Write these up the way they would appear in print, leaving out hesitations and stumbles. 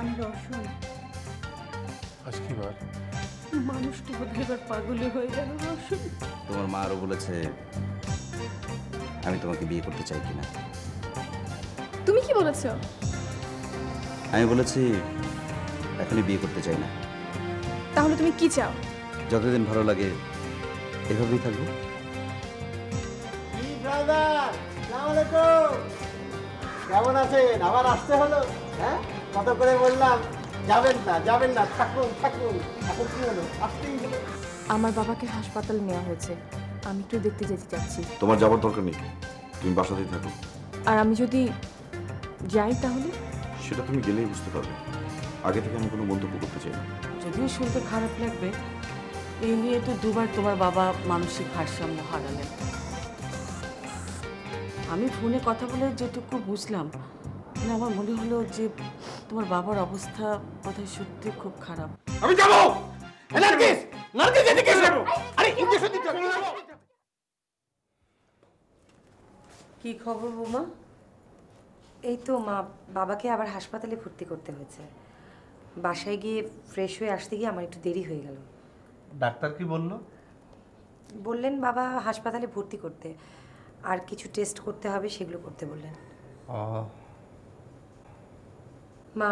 আমি রওশন। আজ কি বার? মানুষটা বোধহয় এবার পাগলে হয়ে গেল রওশন। তোমার মা আরো বলেছে আমি তোমাকে বিয়ে করতে চাই কিনা। তুমি কি বলেছো? আমি বলেছি এখনই বিয়ে করতে চাই না। তাহলে তুমি কি চাও? যতদিন ভালো লাগে এভাবেই থাকবো। কেমন আছেন? আবার আসতে হলো? হ্যাঁ, কত করে বললাম যাবেন না যাবেন না, থাকুন থাকুন। এখন কি হলো? আসতেই হলো। আমার বাবাকে হাসপাতালে নেওয়া হয়েছে, আমি একটু দেখতে যেতে চাচ্ছি। তোমার যাবার দরকার নেই, তুমি বাসাতেই থাকো। আর আমি যদি যাই তাহলে? সেটা তুমি গেলেই বুঝতে পারবে। আগে থেকে আমি কোনো মন্তব্য করতে চাই না। যদিও শুনতে খারাপ লাগবে, এই নিয়ে তো দুবার তোমার বাবা মানসিক ভারসাম্য হারালেন। আমি ফোনে কথা বলে যেটুকু বুঝলাম, মানে আমার মনে হলো যে তোমার বাবার অবস্থা বোধহয় সত্যি খুব খারাপ। আমি যাবো। নার্গিস, নার্গিস এদিকে এসো। আরে ইনজেকশন দিতে হবে। কি খবর বৌমা? এই তো মা, বাবাকে আবার হাসপাতালে ভর্তি করতে হয়েছে। বাসায় গিয়ে ফ্রেশ হয়ে আসতে গিয়ে আমার একটু দেরি হয়ে গেল। ডাক্তার কি বললো? বললেন বাবা হাসপাতালে ভর্তি করতে, আর কিছু টেস্ট করতে হবে, সেগুলো করতে বললেন। মা,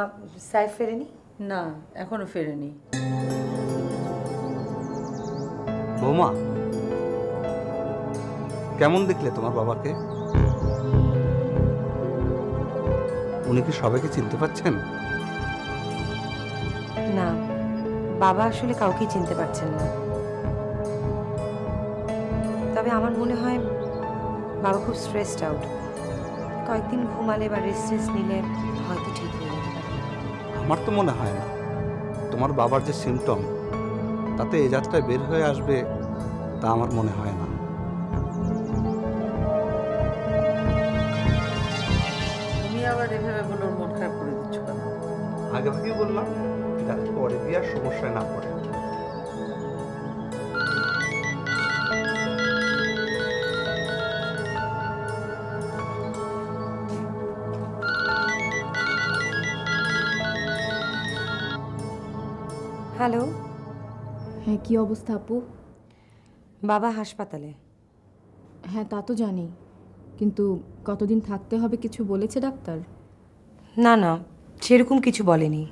সাইফ ফেরেনি? না, এখনো ফেরেনি। বৌমা, কেমন দেখলে তোমার বাবাকে? উনি কি সবাইকে চিনতে পারছেন? না, বাবা আসলে কাউকেই চিনতে পারছেন না। তবে আমার মনে হয় বাবা খুব স্ট্রেসড আউট। কয়েকদিন ঘুমালে বা রেস্ট নিলে হয়তো ঠিক হয়ে যেতে পারে। আমার তো মনে হয় না। তোমার বাবার যে সিমটম, তাতে এই যাত্রায় বের হয়ে আসবে তা আমার মনে হয় না। তুমি আবার এভাবে বলে ওর মন খারাপ করে দিচ্ছ কেন? আগে ভাগে বললাম যাতে পরে দিয়ে আর সমস্যায় না পড়ে। হ্যালো। হ্যাঁ, কি অবস্থা আপু? বাবা হাসপাতালে। হ্যাঁ, তা তো জানি, কিন্তু কতদিন থাকতে হবে কিছু বলেছে ডাক্তার? না না, সেরকম কিছু বলেনি।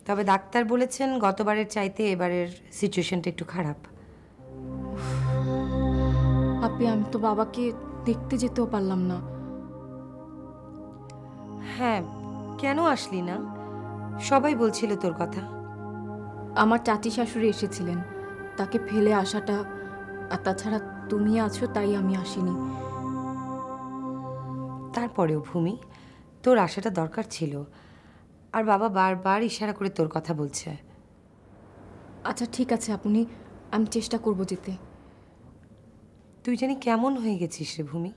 তবে ডাক্তার বলেছেন গতবারের চাইতে এবারের সিচুয়েশনটা একটু খারাপ। আপনি, আমি তো বাবাকে দেখতে যেতেও পারলাম না। হ্যাঁ, কেন আসলি না? সবাই বলছিল তোর কথা। আমার চাচি শাশুড়ি এসেছিলেন, তাকে ফেলে আসাটা, আর তাছাড়া তুমি আছো তাই আমি আসিনি। তারপরেও ভূমি, তোর আসাটা দরকার ছিল। আর বাবা বারবার ইশারা করে তোর কথা বলছে। আচ্ছা ঠিক আছে আপনি, আমি চেষ্টা করব যেতে। তুই জানি কেমন হয়ে গেছিস রে ভূমি।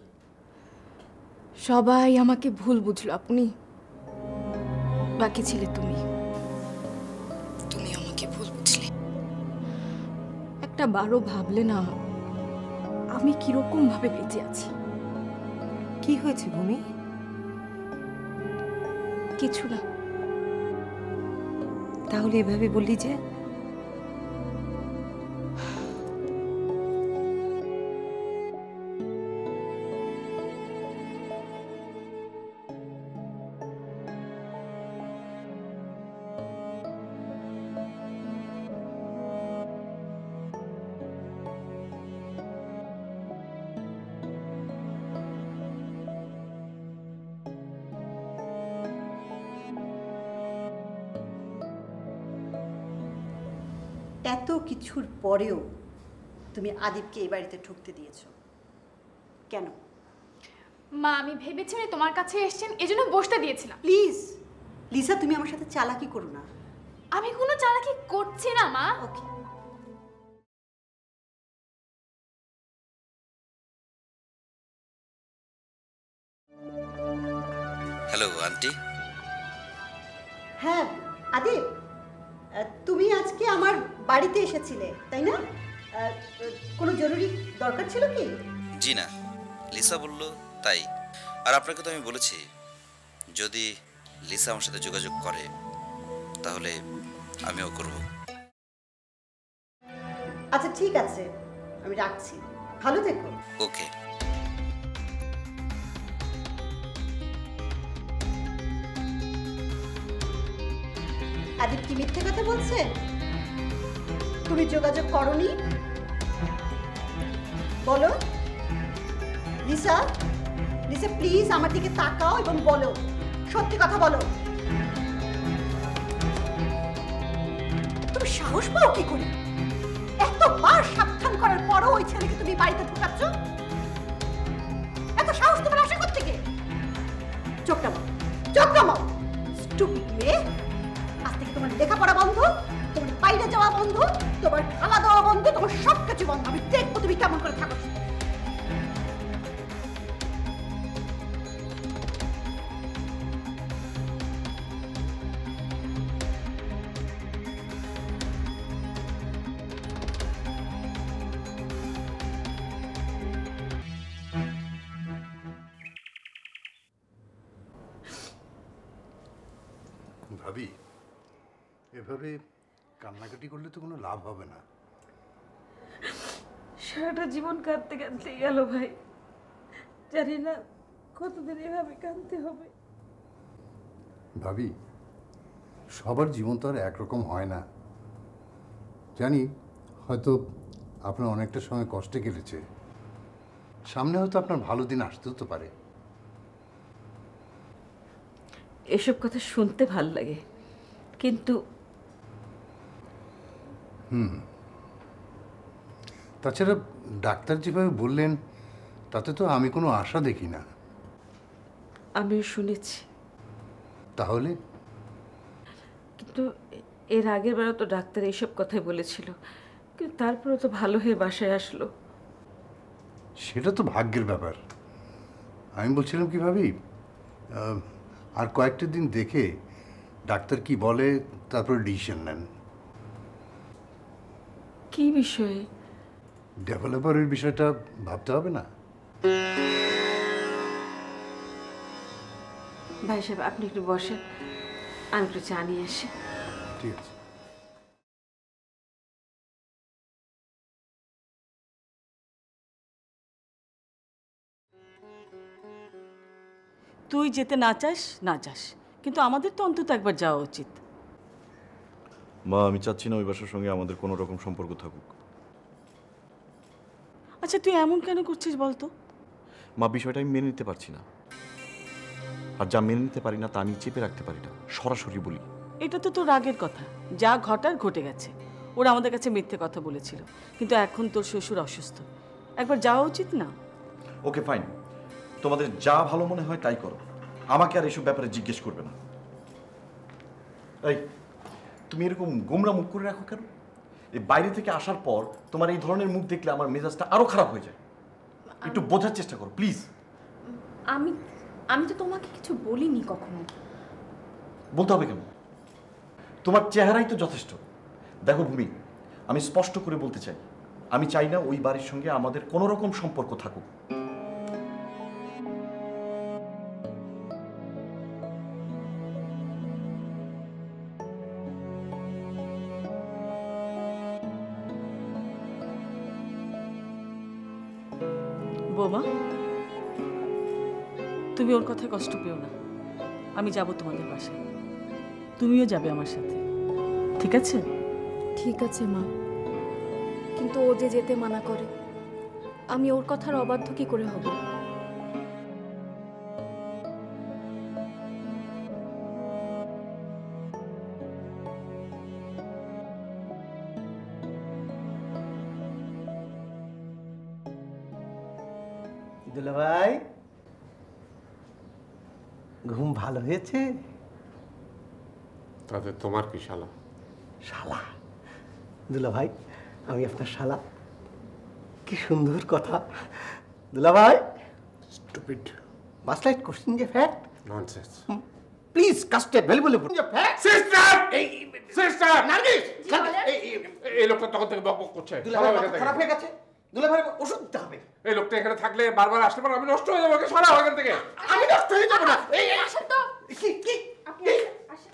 সবাই আমাকে ভুল বুঝলো আপনি, বাকি ছিলে তুমি। তুমি আমাকে ভুল বুঝলে, একটা বারও ভাবলে না আমি কিরকম ভাবে বেঁচে আছি। কি হয়েছে ভূমি? কিছু না। তাহলে এভাবে বললি যে? এত কিছুর পরেও তুমি আদিবকে এই বাড়িতে ঢুকতে দিয়েছো কেন? মা, আমি ভেবেছিলাম তোমার কাছে এসেছেন এজন্য বসতে দিয়েছিলাম। প্লিজ লিসা, তুমি আমার সাথে চালাকি করো না। আমি কোনো চালাকি করছি না মা। ওকে। Hello aunty. হ্যাঁ আদিব, তুমি আজকে আমার বাড়িতে এসেছিলে তাই না? কোনো জরুরি দরকার ছিল কি? জি না, লিসা বলল তাই। আর আপনাকে তো আমি বলেছি যদি লিসা আমার সাথে যোগাযোগ করে তাহলে আমিও করব। আচ্ছা ঠিক আছে, আমি রাখছি, ভালো থেকো। ওকে। আদিব কি মিথ্যে কথা বলছে? তুমি যোগাযোগ করনি? বলো লিসা, লিসা প্লিজ আমার দিকে তাকাও এবং বলো, সত্যি কথা বলো। তুমি সাহস পাও কি করে? এতবার সাবধান করার পরও ওই ছেলেকে তুমি বাড়িতে ঢুকাচ্ছ? এত সাহস তোমার আসে কোত্থেকে? চোখ নামাও, চোখ নামাও, স্টুপিড মেয়ে। আজ থেকে তোমার লেখাপড়া বন্ধ, তোমার বাইরে যাওয়া বন্ধ, তোমার খাওয়া দাওয়া বন্ধ, তোমার সবকিছু বন্ধ। আমি দেখবো তুমি কেমন করে থাকো। ভাবি, এভাবে কান্নাকাটি করলে তো কোনো লাভ হবে না। সারাটা জীবন কাঁদতে কাঁদতে গেল ভাই, জানি না কতদিন এভাবে কাঁদতে হবে। ভাবি, সবার জীবন তো আর একরকম হয় না। জানি হয়তো আপনার অনেকটা সময় কষ্টে কেটেছে, সামনে হয়তো আপনার ভালো দিন আসতেও তো পারে। এসব কথা শুনতে ভাল লাগে, কিন্তু তাছাড়া ডাক্তার যেভাবে বললেন তাতে তো আমি কোনো আশা দেখি না। আমিও শুনেছি, তাহলে কিন্তু এর আগের বারও তো ডাক্তার এইসব কথাই বলেছিল, কিন্তু তারপরেও তো ভালো হয়ে বাসায় আসলো। সেটা তো ভাগ্যের ব্যাপার। আমি বলছিলাম কি ভাবি, আর কয়েকটা দিন দেখে ডাক্তার কি বলে তারপরে ডিসিশন নেন। কি বিষয়ে? ডেভেলপারের বিষয়টা ভাবতে হবে না? ভাই সাহেব আপনি একটু বসেন, আমি একটু চা নিয়ে আসি। ঠিক আছে। তুই যেতে না চাস না চাস, কিন্তু আমাদের তো অন্তত একবার যাওয়া উচিত। মা, আমি চাচ্ছি না ওই বাসার সঙ্গে আমাদের কোনো রকম সম্পর্ক থাকুক। আচ্ছা তুই এমন কেন করছিস বলতো? মা, বিষয়টা আমি মেনে নিতে পারছি না, আর যা মেনে নিতে পারি না তা আমি চেপে রাখতে পারি না, সরাসরি বলি। এটা তো তোর আগের কথা, যা ঘটার ঘটে গেছে। ওরা আমাদের কাছে মিথ্যে কথা বলেছিল, কিন্তু এখন তোর শ্বশুর অসুস্থ, একবার যাওয়া উচিত না? ওকে ফাইন, তোমাদের যা ভালো মনে হয় তাই করো, আমাকে আর এসব ব্যাপারে জিজ্ঞেস করবে না। এই তুমি এরকম গোমরা মুখ করে রাখো কেন? এই বাইরে থেকে আসার পর তোমার এই ধরনের মুখ দেখলে আমার মেজাজটা আরো খারাপ হয়ে যায়। একটু বোঝার চেষ্টা করো প্লিজ। আমি তো তোমাকে কিছু বলিনি কখনো। বলতে হবে কেন? তোমার চেহারাই তো যথেষ্ট। দেখো ভূমি, আমি স্পষ্ট করে বলতে চাই, আমি চাই না ওই বাড়ির সঙ্গে আমাদের কোনো রকম সম্পর্ক থাকুক। বৌমা, তুমি ওর কথায় কষ্ট পেও না, আমি যাব তোমাদের বাসায়, তুমিও যাবে আমার সাথে, ঠিক আছে? ঠিক আছে মা, কিন্তু ও যে যেতে মানা করে, আমি ওর কথার অবাধ্য কি করে হব? দুলা ভাই, ঘুম ভালো হয়েছে? তাতে তোমার কি শালা? শালা? দুলা ভাই, আমি আপনার শালা। কি সুন্দর কথা। দুলা ভাই, স্টুপিড। মাস্ট লাইট কোশ্চেন যে ফ্যাক্ট। ননসেন্স। প্লিজ কাস্টে ভ্যালুয়েবল যে ফ্যাক্ট। সিস্টার! সিস্টার! নার্গিস! এই লোকটা তখন থেকে বকবক করছে। দুলা ভাই খারাপ হয়ে গেছে। দুলা ভাই ওষুধ দিতে হবে। এই লোকটা এখানে থাকলে বারবার আসলে পরে আমি নষ্ট হয়ে যাবো। ওকে সরাও এখান থেকে। আমি নষ্ট হয়ে যাবো না। আসেন তো। কি আপনি আসেন।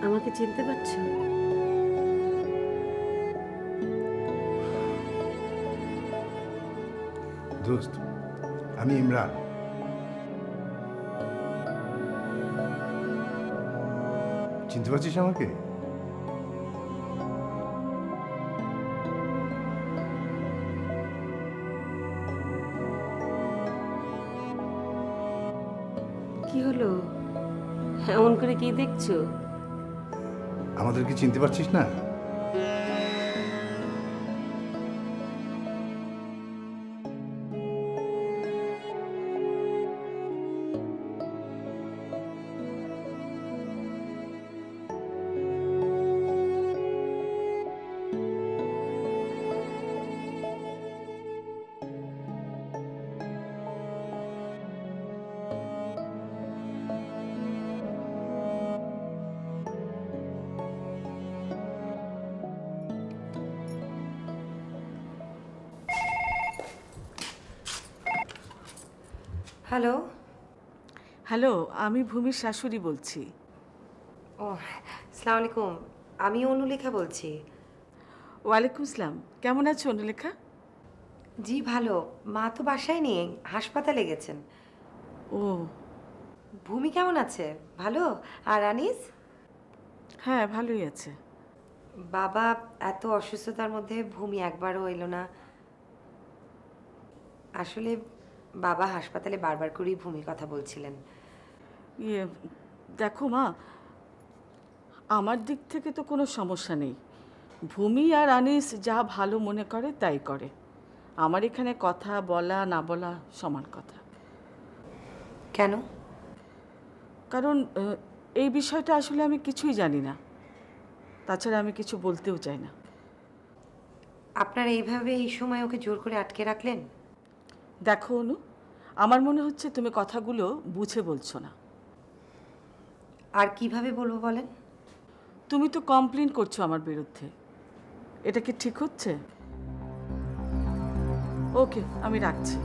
আমাকে চিনতে পারছো? দোস্ত, আমি ইমরান। চিনতে পারছিস আমাকে? কি হলো, এমন করে কি দেখছো? আমাদেরকে চিনতে পারছিস না? হ্যালো। হ্যালো, আমি ভূমির শাশুড়ি বলছি। ও, আসসালামু আলাইকুম। আমি অনুলেখা বলছি। ওয়ালাইকুম আসসালাম। কেমন আছো অনুলেখা? জি ভালো। মা তো বাসায় নেই, হাসপাতালে গেছেন। ও, ভূমি কেমন আছে? ভালো। আর আনিস? হ্যাঁ, ভালোই আছে। বাবা এত অসুস্থতার মধ্যে ভূমি একবারও এলো না। আসলে বাবা হাসপাতালে বারবার করেই ভূমির কথা বলছিলেন। দেখো মা, আমার দিক থেকে তো কোনো সমস্যা নেই। ভূমি আর আনিস যা ভালো মনে করে তাই করে। আমার এখানে কথা বলা না বলা সমান কথা। কেন? কারণ এই বিষয়টা আসলে আমি কিছুই জানি না, তাছাড়া আমি কিছু বলতেও চাই না। আপনারা এইভাবে এই সময় ওকে জোর করে আটকে রাখলেন? দেখো অনু, আমার মনে হচ্ছে তুমি কথাগুলো বুঝে বলছো না। আর কিভাবে বলবো বলেন? তুমি তো কমপ্লেন করছো আমার বিরুদ্ধে, এটা কি ঠিক হচ্ছে? ওকে, আমি রাখছি।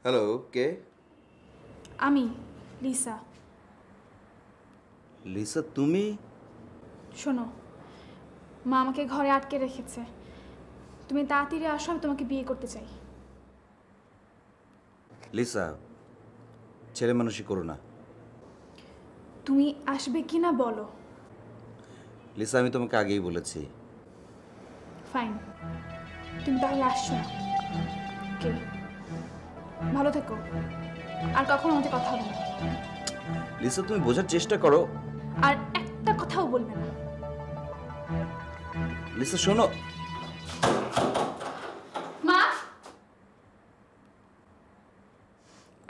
হ্যালো, কে? আমি লিসা। লিসা, তুমি? শোনো, মা আমাকে ঘরে আটকে রেখেছে। তুমি তাড়াতাড়ি আসো, আমি তোমাকে বিয়ে করতে চাই। লিসা, ছেলে মানুষই করো না। তুমি আসবে কি না বলো। লিসা, আমি তোমাকে আগেই বলেছি। ফাইন, তুমি তাহলে আসছো না। কে? ভালো থেকো, আর কখনো আমাদের কথা হবে না। লিসা, তুমি বোঝার চেষ্টা করো। আর একটা কথাও বলবে না। লিসা শোনো। মা,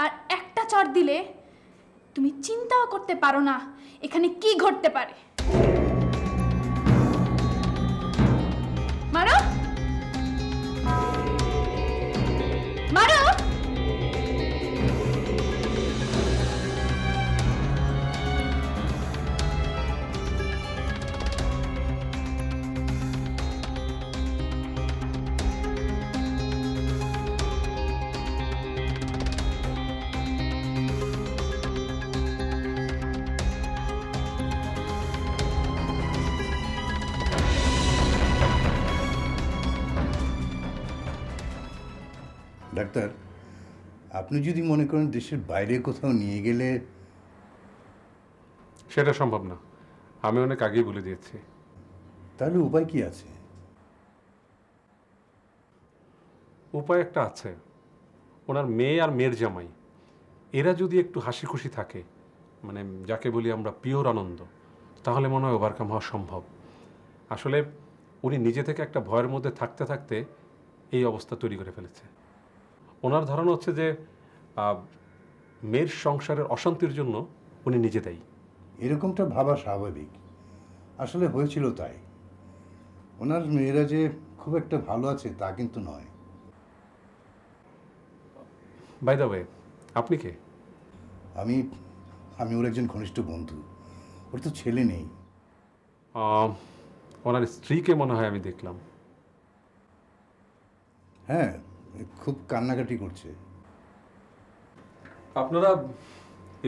আর একটা চড় দিলে তুমি চিন্তাও করতে পারো না এখানে কি ঘটতে পারে। মারো, মারো। ডাক্তার, আপনি যদি মনে করেন দেশের বাইরে কোথাও নিয়ে গেলে, সেটা সম্ভব না, আমি অনেক আগেই বলে দিয়েছি। তাহলে উপায় কি আছে? উপায় একটা আছে। ওনার মেয়ে আর মেয়ের জামাই এরা যদি একটু হাসি খুশি থাকে, মানে যাকে বলি আমরা পিওর আনন্দ, তাহলে মনে হয় ওভারকাম হওয়া সম্ভব। আসলে উনি নিজে থেকে একটা ভয়ের মধ্যে থাকতে থাকতে এই অবস্থা তৈরি করে ফেলেছে। ওনার ধারণা হচ্ছে যে মেয়ের সংসারের অশান্তির জন্য উনি নিজে দায়ী। এরকমটা ভাবা স্বাভাবিক। আসলে হয়েছিল তাই। ওনার মেয়েরা যে খুব একটা ভালো আছে তা কিন্তু নয়। বাই দ্য ওয়ে, আপনি কে? আমি ওর একজন ঘনিষ্ঠ বন্ধু। ওর তো ছেলে নেই। ওনার স্ত্রীকে মনে হয় আমি দেখলাম। হ্যাঁ, খুব কান্নাকাটি করছে। আপনারা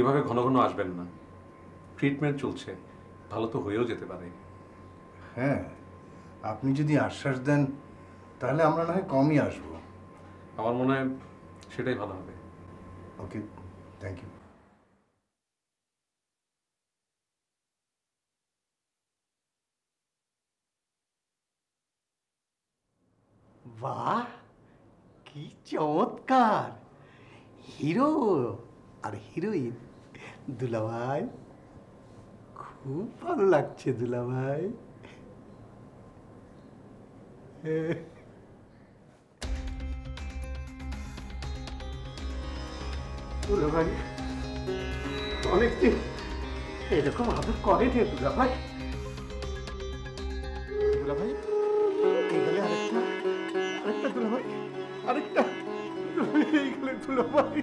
এভাবে ঘন ঘন আসবেন না, ট্রিটমেন্ট চলছে, ভালো তো হয়েও যেতে পারে। হ্যাঁ, আপনি যদি আশ্বাস দেন তাহলে আমরা না হয় কমই আসবো। আমার মনে হয় সেটাই ভালো হবে। ওকে, থ্যাংক ইউ। বাহ, কি চমৎকার! হিরো আর হিরোইন, দুলাভাই খুব ভালো লাগছে। দুলাভাই, দুলাভাই অনেকদিন এরকম আদর করেনি। দুলাভাই, দুলাভাই এইখানে আরেকটা দুলাভাই, আরেকটা এইখানে দুলাভাই।